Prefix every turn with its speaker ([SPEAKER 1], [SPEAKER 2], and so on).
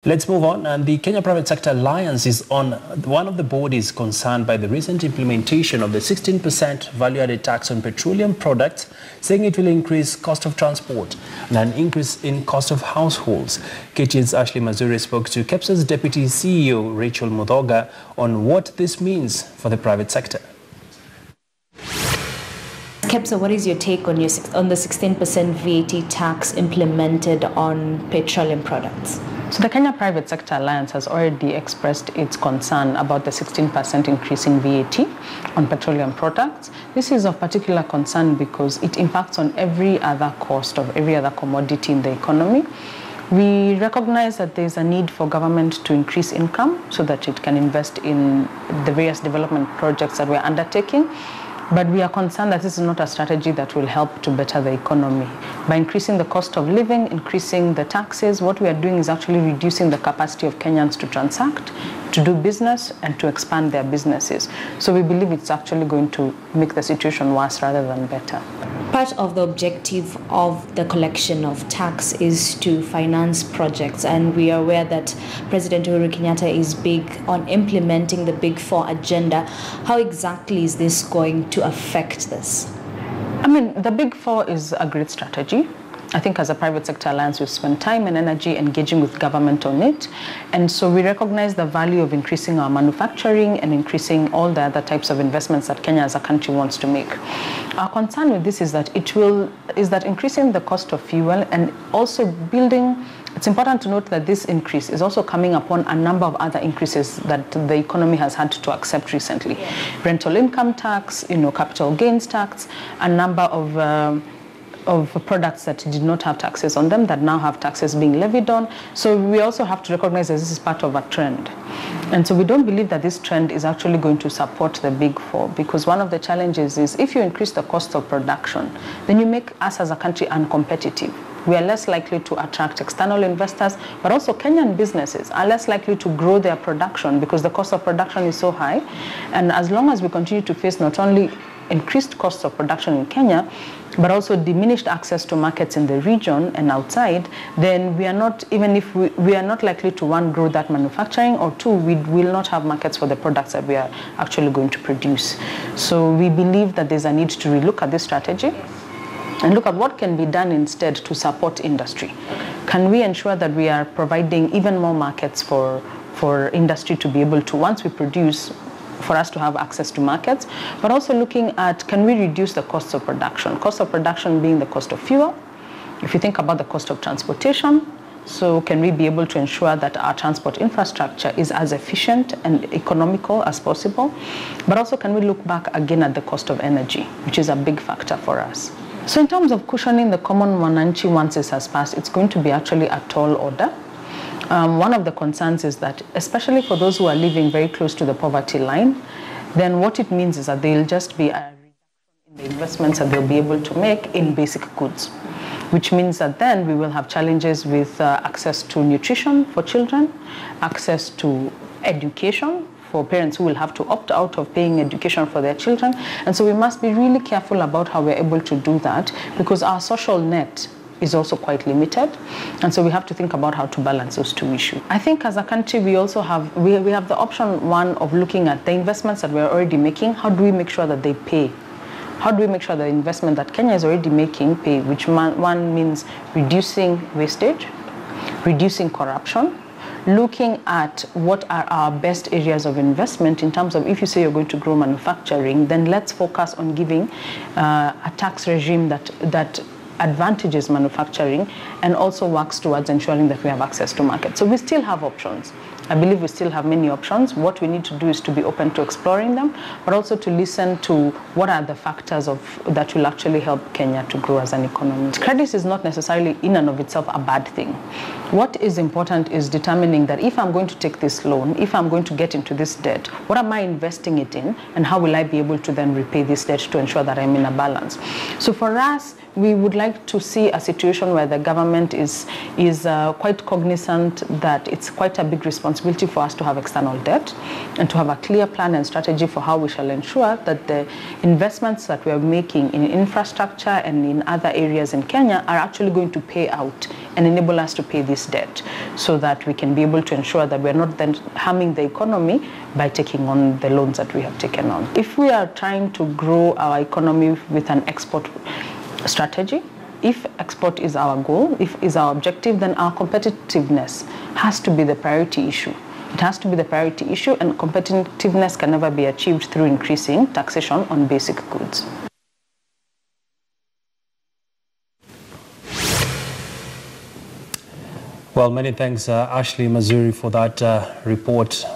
[SPEAKER 1] Let's move on. And the Kenya Private Sector Alliance is on one of the bodies concerned by the recent implementation of the 16% value-added tax on petroleum products, saying it will increase cost of transport and an increase in cost of households. KTN's Ashley Mazuri spoke to Kepsa's Deputy CEO, Rachel Mudhoga, on what this means for the private sector.
[SPEAKER 2] Kepsa, what is your take on the 16% VAT tax implemented on petroleum products?
[SPEAKER 3] So the Kenya Private Sector Alliance has already expressed its concern about the 16% increase in VAT on petroleum products. This is of particular concern because it impacts on every other cost of every other commodity in the economy. We recognize that there is a need for government to increase income so that it can invest in the various development projects that we're undertaking. But we are concerned that this is not a strategy that will help to better the economy. By increasing the cost of living, increasing the taxes, what we are doing is actually reducing the capacity of Kenyans to transact, to do business, and to expand their businesses. So we believe it's actually going to make the situation worse rather than better.
[SPEAKER 2] Part of the objective of the collection of tax is to finance projects, and we are aware that President Uhuru Kenyatta is big on implementing the Big Four agenda. How exactly is this going to affect this?
[SPEAKER 3] I mean, the Big Four is a great strategy. I think as a private sector alliance, we've spent time and energy engaging with government on it. And so we recognize the value of increasing our manufacturing and increasing all the other types of investments that Kenya as a country wants to make. Our concern with this is that increasing the cost of fuel and also building. It's important to note that this increase is also coming upon a number of other increases that the economy has had to accept recently. Yeah. Rental income tax, capital gains tax, a number of products that did not have taxes on them that now have taxes being levied on. So we also have to recognize that this is part of a trend. And so we don't believe that this trend is actually going to support the Big Four, because one of the challenges is if you increase the cost of production, then you make us as a country uncompetitive. We are less likely to attract external investors, but also Kenyan businesses are less likely to grow their production because the cost of production is so high. And as long as we continue to face not only increased costs of production in Kenya, but also diminished access to markets in the region and outside, then we are not, even if we are not likely to, one, grow that manufacturing, or two, we will not have markets for the products that we are actually going to produce. So we believe that there's a need to relook at this strategy and look at what can be done instead to support industry. Can we ensure that we are providing even more markets for industry to be able to, once we produce, for us to have access to markets, but also looking at, can we reduce the costs of production? Cost of production being the cost of fuel. If you think about the cost of transportation, so can we be able to ensure that our transport infrastructure is as efficient and economical as possible? But also, can we look back again at the cost of energy, which is a big factor for us? So in terms of cushioning the common wananchi once this has passed, it's going to be actually a tall order. One of the concerns is that, especially for those who are living very close to the poverty line, then what it means is that there'll just be a reduction in the investments that they'll be able to make in basic goods, which means that then we will have challenges with access to nutrition for children, access to education for parents who will have to opt out of paying education for their children. And so we must be really careful about how we're able to do that, because our social net is also quite limited. And so we have to think about how to balance those two issues. I think as a country, we also have, we have the option, one, of looking at the investments that we're already making. How do we make sure that they pay? How do we make sure the investment that Kenya is already making pay, which one means reducing wastage, reducing corruption, looking at what are our best areas of investment in terms of, if you say you're going to grow manufacturing, then let's focus on giving a tax regime that advantages manufacturing and also works towards ensuring that we have access to markets. So we still have options. I believe we still have many options. What we need to do is to be open to exploring them, but also to listen to what are the factors that will actually help Kenya to grow as an economy. Credit is not necessarily in and of itself a bad thing. What is important is determining that if I'm going to take this loan, if I'm going to get into this debt, what am I investing it in, and how will I be able to then repay this debt to ensure that I'm in a balance? So for us, we would like to see a situation where the government is quite cognizant that it's quite a big responsibility for us to have external debt, and to have a clear plan and strategy for how we shall ensure that the investments that we are making in infrastructure and in other areas in Kenya are actually going to pay out and enable us to pay this service debt, so that we can be able to ensure that we're not then harming the economy by taking on the loans that we have taken on. If we are trying to grow our economy with an export strategy, if export is our goal, if is our objective, then our competitiveness has to be the priority issue. It has to be the priority issue, and competitiveness can never be achieved through increasing taxation on basic goods.
[SPEAKER 1] Well, many thanks, Ashley Mazuri, for that report.